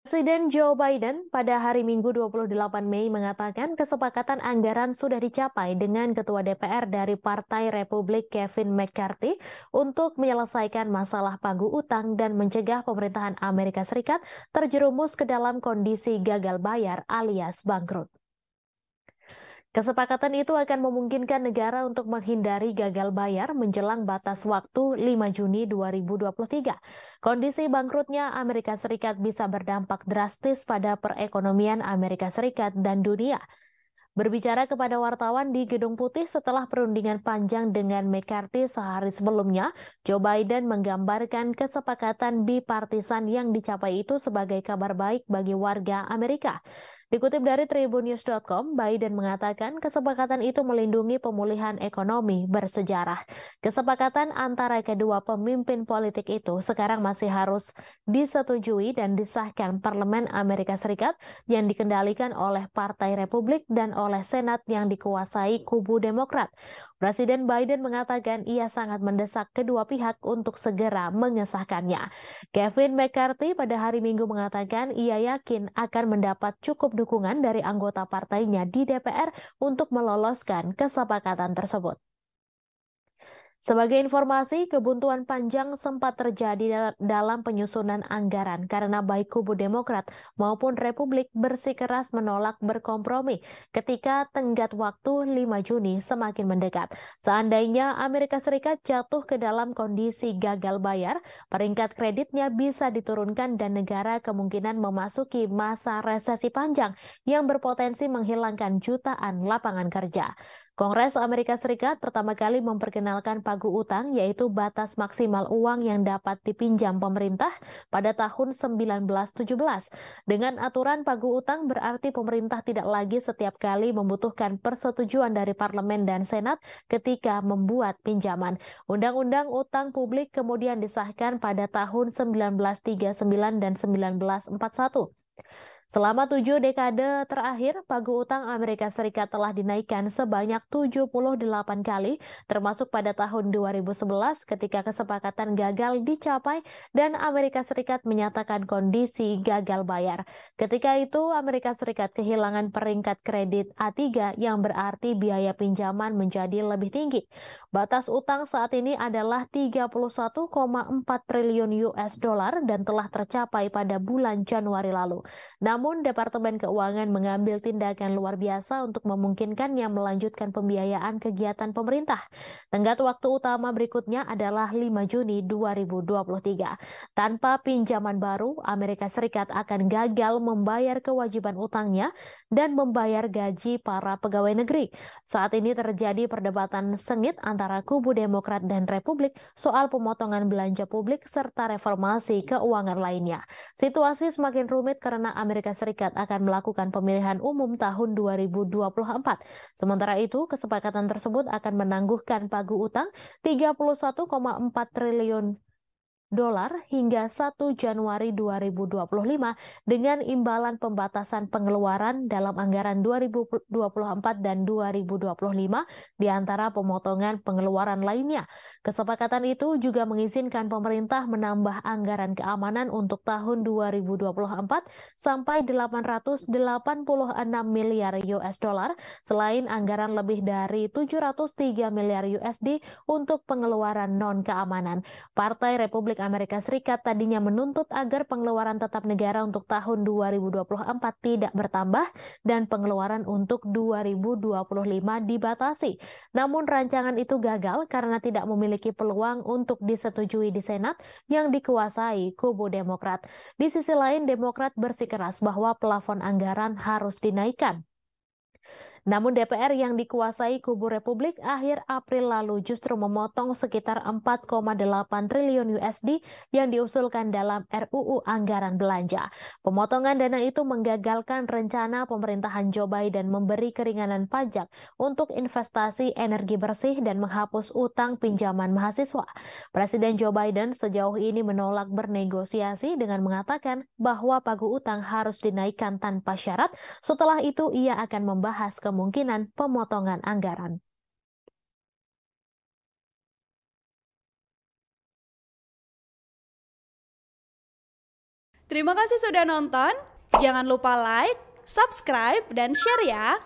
Presiden Joe Biden pada hari Minggu 28 Mei mengatakan kesepakatan anggaran sudah dicapai dengan Ketua DPR dari Partai Republik Kevin McCarthy untuk menyelesaikan masalah pagu utang dan mencegah pemerintahan Amerika Serikat terjerumus ke dalam kondisi gagal bayar alias bangkrut. Kesepakatan itu akan memungkinkan negara untuk menghindari gagal bayar menjelang batas waktu 5 Juni 2023. Kondisi bangkrutnya Amerika Serikat bisa berdampak drastis pada perekonomian Amerika Serikat dan dunia. Berbicara kepada wartawan di Gedung Putih setelah perundingan panjang dengan McCarthy sehari sebelumnya, Joe Biden menggambarkan kesepakatan bipartisan yang dicapai itu sebagai kabar baik bagi warga Amerika. Dikutip dari tribunnews.com, Biden mengatakan kesepakatan itu melindungi pemulihan ekonomi bersejarah. Kesepakatan antara kedua pemimpin politik itu sekarang masih harus disetujui dan disahkan Parlemen Amerika Serikat yang dikendalikan oleh Partai Republik dan oleh Senat yang dikuasai kubu Demokrat. Presiden Biden mengatakan ia sangat mendesak kedua pihak untuk segera mengesahkannya. Kevin McCarthy pada hari Minggu mengatakan ia yakin akan mendapat cukup dukungan dari anggota partainya di DPR untuk meloloskan kesepakatan tersebut. Sebagai informasi, kebuntuan panjang sempat terjadi dalam penyusunan anggaran karena baik kubu Demokrat maupun Republik bersikeras menolak berkompromi ketika tenggat waktu 5 Juni semakin mendekat. Seandainya Amerika Serikat jatuh ke dalam kondisi gagal bayar, peringkat kreditnya bisa diturunkan dan negara kemungkinan memasuki masa resesi panjang yang berpotensi menghilangkan jutaan lapangan kerja. Kongres Amerika Serikat pertama kali memperkenalkan pagu utang, yaitu batas maksimal uang yang dapat dipinjam pemerintah pada tahun 1917. Dengan aturan pagu utang berarti pemerintah tidak lagi setiap kali membutuhkan persetujuan dari parlemen dan senat ketika membuat pinjaman. Undang-undang utang publik kemudian disahkan pada tahun 1939 dan 1941. Selama 7 dekade terakhir, pagu utang Amerika Serikat telah dinaikkan sebanyak 78 kali, termasuk pada tahun 2011 ketika kesepakatan gagal dicapai dan Amerika Serikat menyatakan kondisi gagal bayar. Ketika itu, Amerika Serikat kehilangan peringkat kredit A3 yang berarti biaya pinjaman menjadi lebih tinggi. Batas utang saat ini adalah 31,4 triliun US dollar dan telah tercapai pada bulan Januari lalu. Namun, Departemen Keuangan mengambil tindakan luar biasa untuk memungkinkannya melanjutkan pembiayaan kegiatan pemerintah. Tenggat waktu utama berikutnya adalah 5 Juni 2023. Tanpa pinjaman baru, Amerika Serikat akan gagal membayar kewajiban utangnya dan membayar gaji para pegawai negeri. Saat ini terjadi perdebatan sengit antara kubu Demokrat dan Republik soal pemotongan belanja publik serta reformasi keuangan lainnya. Situasi semakin rumit karena Amerika Serikat akan melakukan pemilihan umum tahun 2024. Sementara itu, kesepakatan tersebut akan menangguhkan pagu utang 31,4 triliun dolar hingga 1 Januari 2025 dengan imbalan pembatasan pengeluaran dalam anggaran 2024 dan 2025 di antara pemotongan pengeluaran lainnya. Kesepakatan itu juga mengizinkan pemerintah menambah anggaran keamanan untuk tahun 2024 sampai 886 miliar US dollar selain anggaran lebih dari 703 miliar USD untuk pengeluaran non-keamanan. Partai Republik Amerika Serikat tadinya menuntut agar pengeluaran tetap negara untuk tahun 2024 tidak bertambah dan pengeluaran untuk 2025 dibatasi. Namun rancangan itu gagal karena tidak memiliki peluang untuk disetujui di Senat yang dikuasai kubu Demokrat. Di sisi lain, Demokrat bersikeras bahwa plafon anggaran harus dinaikkan. Namun DPR yang dikuasai kubu Republik akhir April lalu justru memotong sekitar 4,8 triliun USD yang diusulkan dalam RUU Anggaran Belanja. Pemotongan dana itu menggagalkan rencana pemerintahan Joe Biden memberi keringanan pajak untuk investasi energi bersih dan menghapus utang pinjaman mahasiswa. Presiden Joe Biden sejauh ini menolak bernegosiasi dengan mengatakan bahwa pagu utang harus dinaikkan tanpa syarat. Setelah itu ia akan membahas kemungkinan pemotongan anggaran. Terima kasih sudah nonton. Jangan lupa like, subscribe, dan share ya.